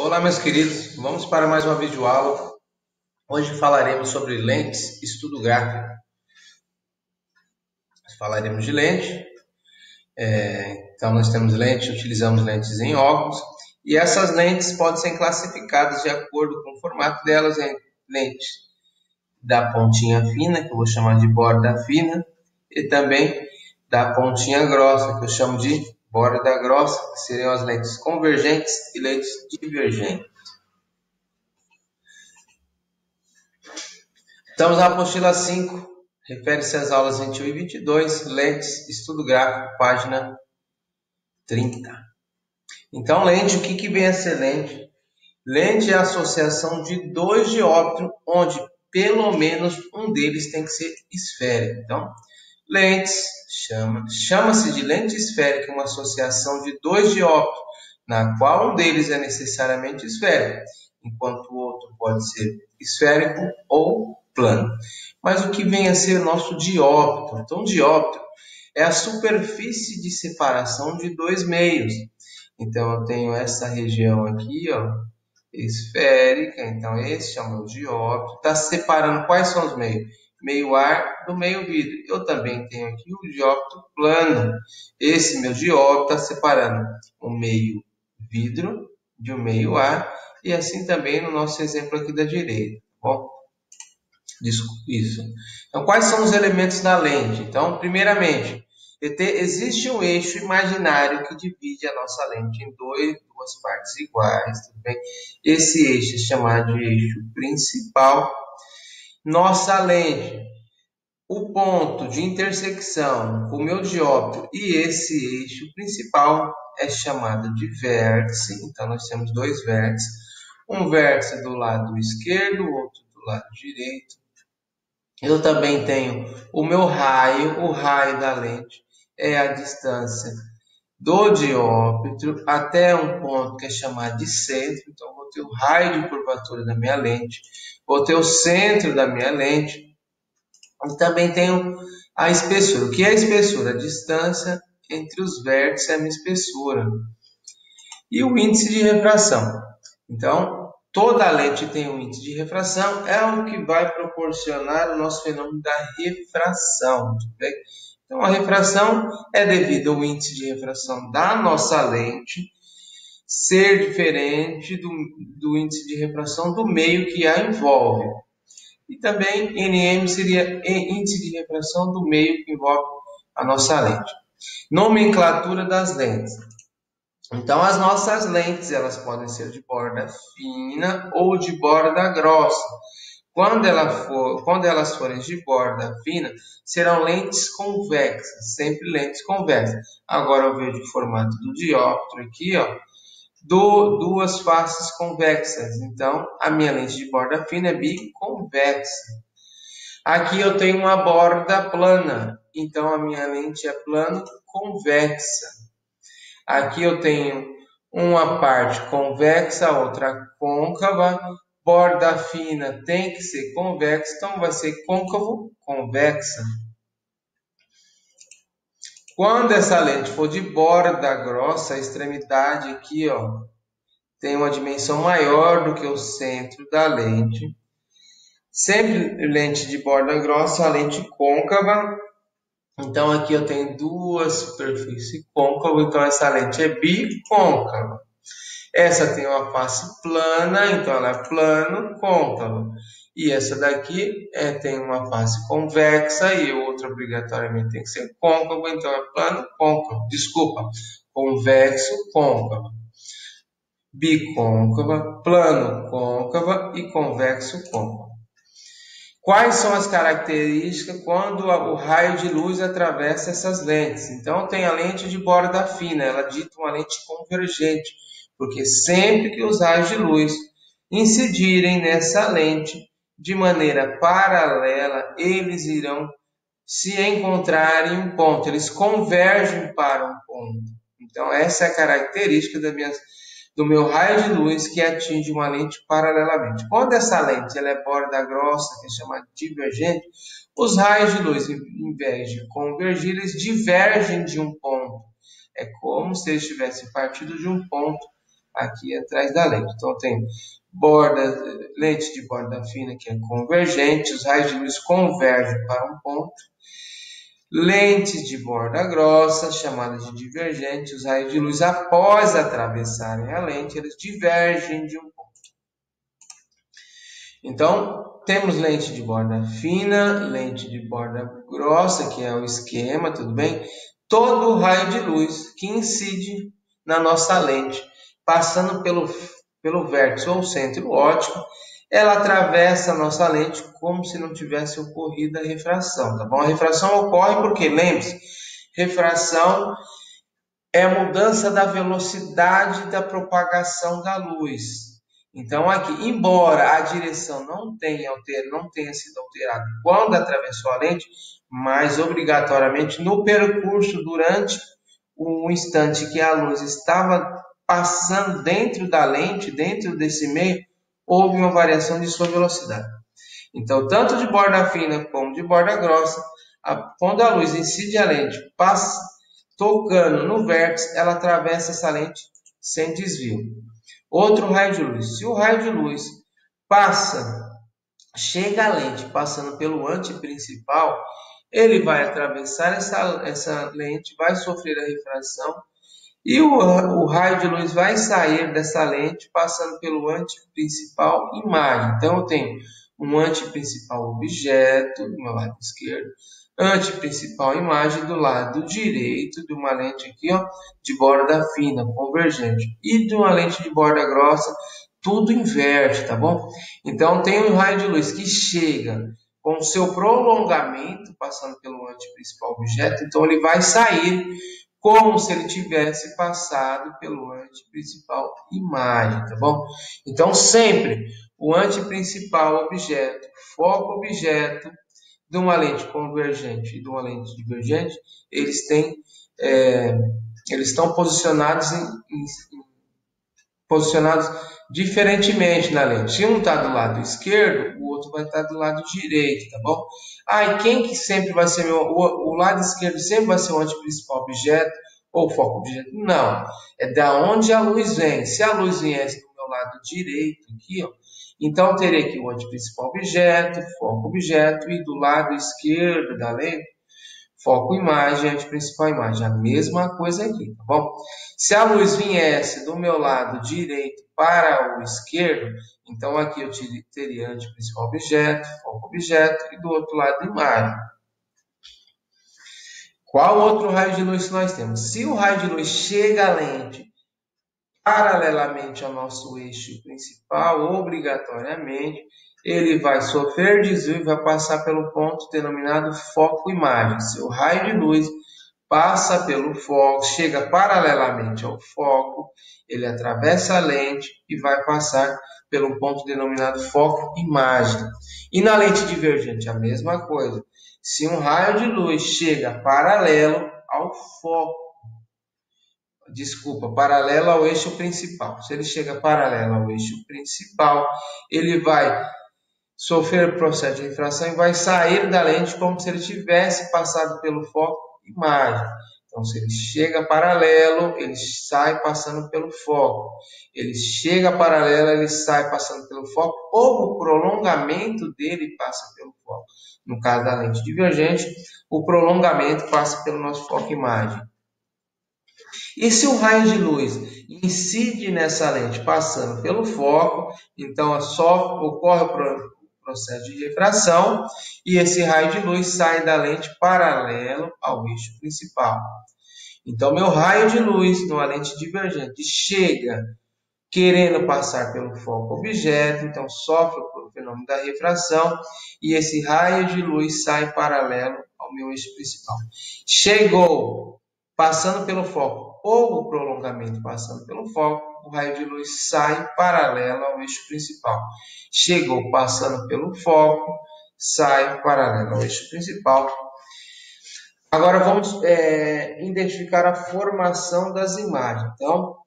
Olá, meus queridos, vamos para mais uma videoaula. Hoje falaremos sobre lentes, estudo gráfico. Falaremos de lente, então nós temos lente, utilizamos lentes em óculos, e essas lentes podem ser classificadas de acordo com o formato delas, em lente da pontinha fina, que eu vou chamar de borda fina, e também da pontinha grossa, que eu chamo de borda grossa, que seriam as lentes convergentes e lentes divergentes. Estamos na apostila 5, refere-se às aulas 21 e 22, lentes, estudo gráfico, página 30. Então, lente, o que vem a ser lente? Lente é a associação de dois dióptros, onde pelo menos um deles tem que ser esférico. Então, lentes, chama-se de lente esférica uma associação de dois dióptros, na qual um deles é necessariamente esférico, enquanto o outro pode ser esférico ou plano. Mas o que vem a ser o nosso dióptro? Então, dióptro é a superfície de separação de dois meios. Então, eu tenho essa região aqui, ó, esférica. Então, esse é o meu dióptro. Está separando quais são os meios? Meio ar do meio vidro. Eu também tenho aqui o dióptro plano. Esse meu dióptro está separando o meio vidro de um meio ar. E assim também no nosso exemplo aqui da direita. Bom, isso. Então, quais são os elementos da lente? Então, primeiramente, existe um eixo imaginário que divide a nossa lente em duas partes iguais. Tudo bem? Esse eixo é chamado de eixo principal. Nossa lente, o ponto de intersecção com o meu dióptro e esse eixo principal é chamado de vértice. Então, nós temos dois vértices. Um vértice do lado esquerdo, outro do lado direito. Eu também tenho o meu raio, o raio da lente é a distância do dióptro até um ponto que é chamado de centro. Então, vou ter o raio de curvatura da minha lente, vou ter o centro da minha lente. E também tenho a espessura. O que é a espessura? A distância entre os vértices é a minha espessura. E o índice de refração. Então, toda lente tem um índice de refração, é o que vai proporcionar o nosso fenômeno da refração. Bem? Então, a refração é devido ao índice de refração da nossa lente ser diferente do índice de refração do meio que a envolve. E também NM seria índice de refração do meio que envolve a nossa lente. Nomenclatura das lentes. Então, as nossas lentes, elas podem ser de borda fina ou de borda grossa. Quando elas forem de borda fina, serão lentes convexas, sempre lentes convexas. Agora eu vejo o formato do dióptro aqui, ó, duas faces convexas. Então, a minha lente de borda fina é biconvexa. Aqui eu tenho uma borda plana, então a minha lente é plano convexa. Aqui eu tenho uma parte convexa, outra côncava. Borda fina tem que ser convexa, então vai ser côncavo, convexa. Quando essa lente for de borda grossa, a extremidade aqui, ó, tem uma dimensão maior do que o centro da lente. Sempre lente de borda grossa, a lente côncava. Então, aqui eu tenho duas superfícies côncavas, então essa lente é bicôncava. Essa tem uma face plana, então ela é plano côncava. E essa daqui tem uma face convexa e outra obrigatoriamente tem que ser côncava, então é plano côncavo. Desculpa, convexo côncavo. Bicôncava, plano côncava e convexo côncavo. Quais são as características quando o raio de luz atravessa essas lentes? Então, tem a lente de borda fina, ela dita uma lente convergente, porque sempre que os raios de luz incidirem nessa lente de maneira paralela, eles irão se encontrar em um ponto, eles convergem para um ponto. Então, essa é a característica do meu raio de luz que atinge uma lente paralelamente. Quando essa lente ela é borda grossa, que é chamada divergente, os raios de luz, em vez de convergir, eles divergem de um ponto. É como se eles tivessem partido de um ponto aqui atrás da lente. Então tem lente de borda fina, que é convergente, os raios de luz convergem para um ponto. Lentes de borda grossa, chamadas de divergente, os raios de luz após atravessarem a lente, eles divergem de um ponto. Então, temos lente de borda fina, lente de borda grossa, que é o esquema, tudo bem? Todo o raio de luz que incide na nossa lente, passando pelo vértice ou centro óptico, ela atravessa a nossa lente como se não tivesse ocorrido a refração, tá bom? A refração ocorre porque, lembre-se, refração é a mudança da velocidade da propagação da luz. Então, aqui, embora a direção não tenha sido alterada quando atravessou a lente, mas obrigatoriamente no percurso durante o instante que a luz estava passando dentro da lente, dentro desse meio, houve uma variação de sua velocidade. Então, tanto de borda fina como de borda grossa, quando a luz incide a lente, passa tocando no vértice, ela atravessa essa lente sem desvio. Outro raio de luz. Se o raio de luz chega à lente passando pelo antiprincipal, ele vai atravessar essa lente, vai sofrer a refração e o raio de luz vai sair dessa lente passando pelo antiprincipal imagem. Então, eu tenho um antiprincipal objeto do meu lado esquerdo, antiprincipal imagem do lado direito de uma lente aqui, ó, de borda fina, convergente, e de uma lente de borda grossa, tudo inverte, tá bom? Então, tem um raio de luz que chega com o seu prolongamento, passando pelo antiprincipal objeto, então ele vai sair como se ele tivesse passado pelo antiprincipal imagem, tá bom? Então, sempre o antiprincipal objeto, foco objeto, de uma lente convergente e de uma lente divergente, eles estão posicionados diferentemente na lente. Se um está do lado esquerdo, o outro vai estar do lado direito, tá bom? E quem que sempre vai ser o lado esquerdo sempre vai ser o antiprincipal objeto ou foco objeto? Não, é da onde a luz vem. Se a luz viesse do meu lado direito aqui, ó, então teria aqui o antiprincipal objeto, foco objeto e do lado esquerdo da lente, foco imagem, antiprincipal imagem, a mesma coisa aqui, tá bom? Se a luz viesse do meu lado direito para o esquerdo, então aqui eu teria antiprincipal objeto, foco objeto e do outro lado imagem. Qual outro raio de luz nós temos? Se o raio de luz chega à lente paralelamente ao nosso eixo principal, obrigatoriamente, ele vai sofrer desvio e vai passar pelo ponto denominado foco imagem. Se o raio de luz passa pelo foco, chega paralelamente ao foco, ele atravessa a lente e vai passar pelo ponto denominado foco imagem. E na lente divergente, a mesma coisa. Se um raio de luz chega paralelo ao foco, paralelo ao eixo principal. Se ele chega paralelo ao eixo principal, ele vai sofrer o processo de refração e vai sair da lente como se ele tivesse passado pelo foco imagem. Então, se ele chega paralelo, ele sai passando pelo foco. Ele chega paralelo, ele sai passando pelo foco, ou o prolongamento dele passa pelo foco. No caso da lente divergente, o prolongamento passa pelo nosso foco imagem. E se o raio de luz incide nessa lente passando pelo foco, então só ocorre o processo de refração e esse raio de luz sai da lente paralelo ao eixo principal. Então, meu raio de luz numa lente divergente chega querendo passar pelo foco objeto, então sofre o fenômeno da refração e esse raio de luz sai paralelo ao meu eixo principal. Chegou passando pelo foco ou o prolongamento passando pelo foco, o raio de luz sai paralelo ao eixo principal. Chegou passando pelo foco, sai paralelo ao eixo principal. Agora vamos identificar a formação das imagens. Então,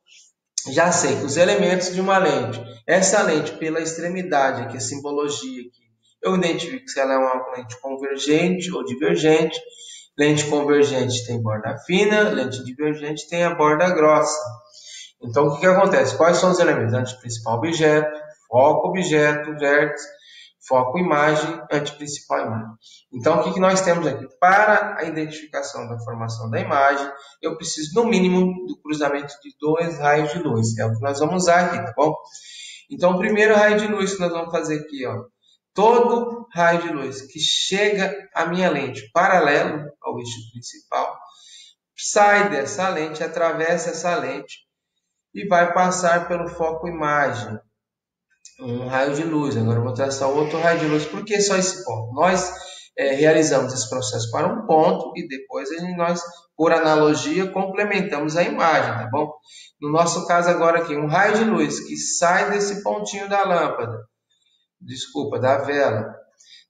já sei que os elementos de uma lente, essa lente pela extremidade aqui, a simbologia aqui, eu identifico se ela é uma lente convergente ou divergente. Lente convergente tem borda fina, lente divergente tem a borda grossa. Então, o que acontece? Quais são os elementos? Anteprincipal objeto, foco objeto, vértice, foco imagem, anteprincipal imagem. Então, o que nós temos aqui? Para a identificação da formação da imagem, eu preciso, no mínimo, do cruzamento de 2 raios de luz. É o que nós vamos usar aqui, tá bom? Então, o primeiro raio de luz que nós vamos fazer aqui, ó, todo raio de luz que chega à minha lente paralelo ao eixo principal, sai dessa lente, atravessa essa lente e vai passar pelo foco imagem, um raio de luz. Agora eu vou traçar outro raio de luz. Por que só esse ponto? Nós realizamos esse processo para um ponto e depois nós, por analogia, complementamos a imagem, tá bom? No nosso caso agora aqui, um raio de luz que sai desse pontinho da lâmpada, da vela,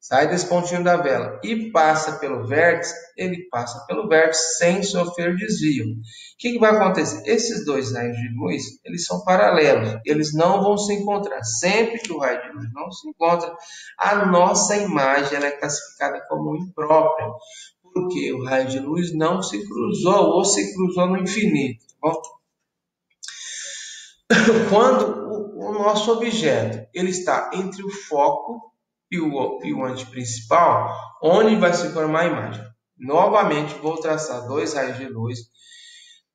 sai desse pontinho da vela e passa pelo vértice, ele passa pelo vértice sem sofrer desvio. O que vai acontecer? Esses dois raios de luz, eles são paralelos, eles não vão se encontrar. Sempre que o raio de luz não se encontra, a nossa imagem ela é classificada como imprópria, porque o raio de luz não se cruzou ou se cruzou no infinito. Tá bom? Quando o nosso objeto ele está entre o foco e o anteprincipal, onde vai se formar a imagem. Novamente, vou traçar 2 raios de luz.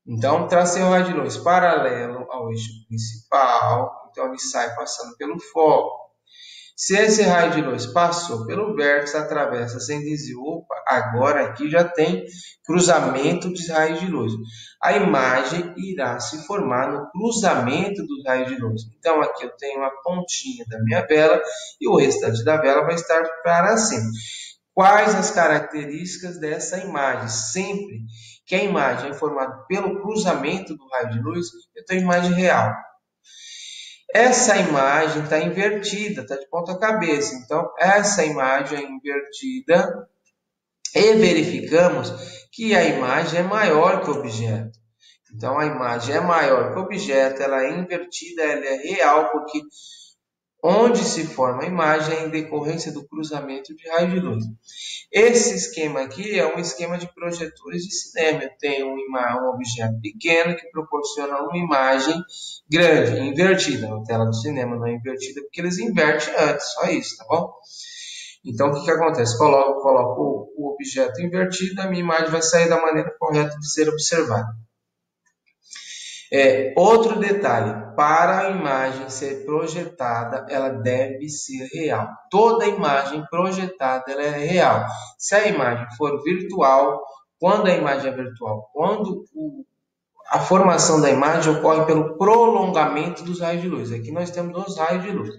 Então, tracei um raio de luz paralelo ao eixo principal. Então, ele sai passando pelo foco. Se esse raio de luz passou pelo vértice, atravessa sem desvio, agora aqui já tem cruzamento de raios de luz. A imagem irá se formar no cruzamento dos raios de luz. Então, aqui eu tenho a pontinha da minha vela e o restante da vela vai estar para cima. Quais as características dessa imagem? Sempre que a imagem é formada pelo cruzamento do raio de luz, eu tenho imagem real. Essa imagem está invertida, está de ponta cabeça. Então, essa imagem é invertida e verificamos que a imagem é maior que o objeto. Então, a imagem é maior que o objeto, ela é invertida, ela é real, porque onde se forma a imagem é em decorrência do cruzamento de raio de luz. Esse esquema aqui é um esquema de projetores de cinema. Eu tenho um objeto pequeno que proporciona uma imagem grande, invertida. A tela do cinema não é invertida porque eles invertem antes, só isso, tá bom? Então, o que acontece? Coloco o objeto invertido, a minha imagem vai sair da maneira correta de ser observada. Outro detalhe, para a imagem ser projetada, ela deve ser real. Toda imagem projetada ela é real. Se a imagem for virtual, quando a imagem é virtual, quando a formação da imagem ocorre pelo prolongamento dos raios de luz. Aqui nós temos 2 raios de luz.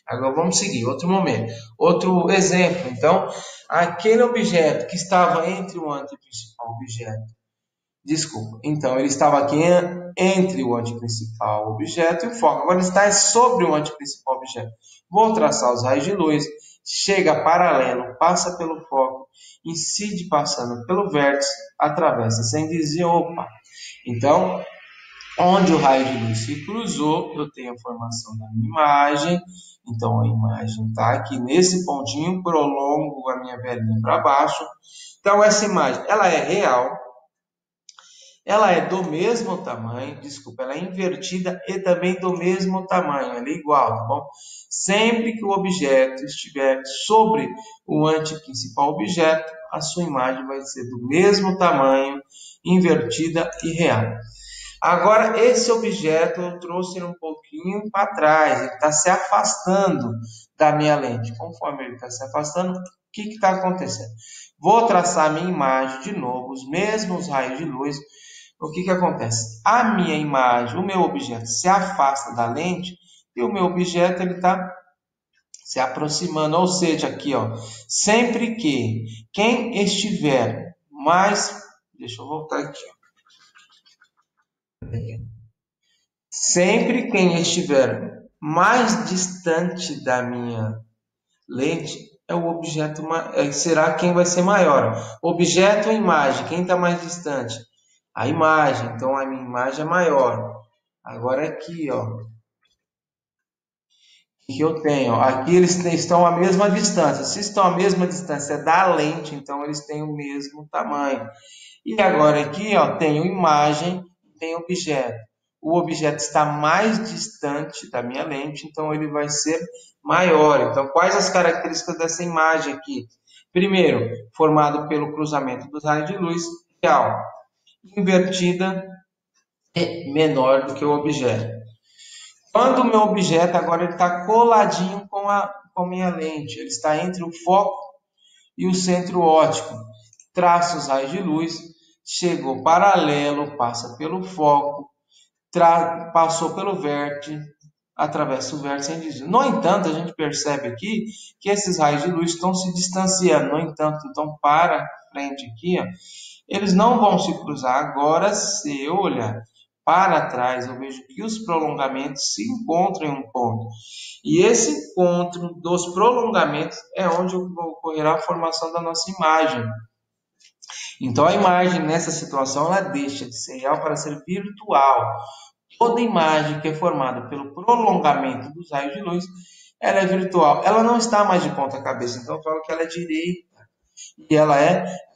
Agora vamos seguir, outro momento. Outro exemplo, então, aquele objeto que estava entre o anteprincipal objeto, então ele estava aqui entre o anteprincipal objeto e o foco. Agora ele está sobre o anteprincipal objeto. Vou traçar os raios de luz, chega paralelo, passa pelo foco, incide passando pelo vértice, atravessa sem desvio. Opa! Então, onde o raio de luz se cruzou, eu tenho a formação da minha imagem. Então, a imagem está aqui nesse pontinho, prolongo a minha velinha para baixo. Então, essa imagem, ela é real. Ela é do mesmo tamanho, ela é invertida e também do mesmo tamanho, ela é igual, tá bom? Sempre que o objeto estiver sobre o anteprincipal objeto, a sua imagem vai ser do mesmo tamanho, invertida e real. Agora, esse objeto eu trouxe ele um pouquinho para trás, ele está se afastando da minha lente. Conforme ele está se afastando, o que está acontecendo? Vou traçar a minha imagem de novo, os mesmos raios de luz. O que acontece? A minha imagem, o meu objeto se afasta da lente e o meu objeto está se aproximando. Ou seja, aqui, ó, sempre que quem estiver mais... Deixa eu voltar aqui. Sempre quem estiver mais distante da minha lente é o objeto, será quem vai ser maior. Objeto ou imagem, quem está mais distante? A imagem, então a minha imagem é maior. Agora aqui, ó, o que eu tenho? Aqui eles estão à mesma distância. Se estão à mesma distância da lente, então eles têm o mesmo tamanho. E agora aqui, ó, tenho imagem, tem objeto. o objeto está mais distante da minha lente, então ele vai ser maior. Então, quais as características dessa imagem aqui? Primeiro, formado pelo cruzamento dos raios de luz, real, invertida é menor do que o objeto. Quando o meu objeto agora está coladinho com a minha lente, ele está entre o foco e o centro óptico, traça os raios de luz, chegou paralelo, passa pelo foco, passou pelo vértice, atravessa o vértice sem desvio. No entanto, a gente percebe aqui que esses raios de luz estão se distanciando. No entanto, então para frente aqui, ó, eles não vão se cruzar. Agora, se eu olhar para trás, eu vejo que os prolongamentos se encontram em um ponto. E esse encontro dos prolongamentos é onde ocorrerá a formação da nossa imagem. Então, a imagem nessa situação ela deixa de ser real para ser virtual. Toda imagem que é formada pelo prolongamento dos raios de luz, ela é virtual. Ela não está mais de ponta cabeça. Então, eu falo que ela é direita. E ela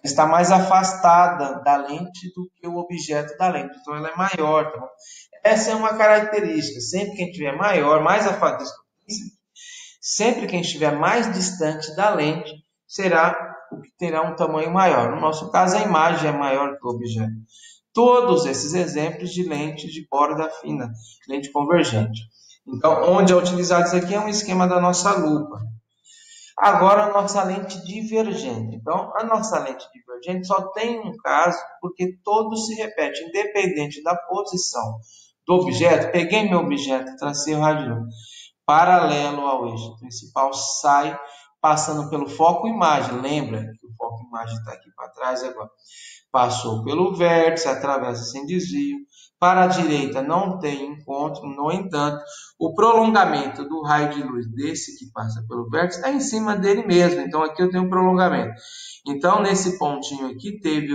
está mais afastada da lente do que o objeto da lente. Então, ela é maior. Tá bom? Essa é uma característica. Sempre que estiver maior, mais afastado, sempre que estiver mais distante da lente, será o que terá um tamanho maior. No nosso caso, a imagem é maior que o objeto. Todos esses exemplos de lentes de borda fina, lente convergente. Então, onde é utilizado isso aqui é um esquema da nossa lupa. Agora, a nossa lente divergente. Então, a nossa lente divergente só tem um caso porque todo se repete, independente da posição do objeto. Peguei meu objeto, tracei o raio de luz paralelo ao eixo principal, sai passando pelo foco imagem. Lembra que o foco imagem está aqui para trás agora. Passou pelo vértice, atravessa sem desvio. Para a direita não tem encontro, no entanto, o prolongamento do raio de luz desse que passa pelo vértice está em cima dele mesmo. Então aqui eu tenho um prolongamento. Então nesse pontinho aqui teve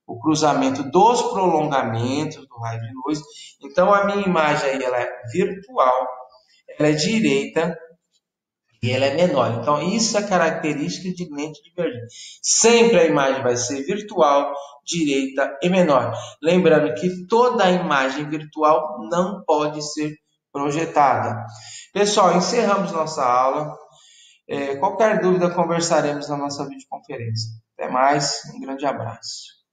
o cruzamento dos prolongamentos do raio de luz. Então a minha imagem aí ela é virtual, ela é direita e ela é menor. Então, isso é característica de lente divergente. Sempre a imagem vai ser virtual, direita e menor. Lembrando que toda a imagem virtual não pode ser projetada. Pessoal, encerramos nossa aula. Qualquer dúvida, conversaremos na nossa videoconferência. Até mais, um grande abraço.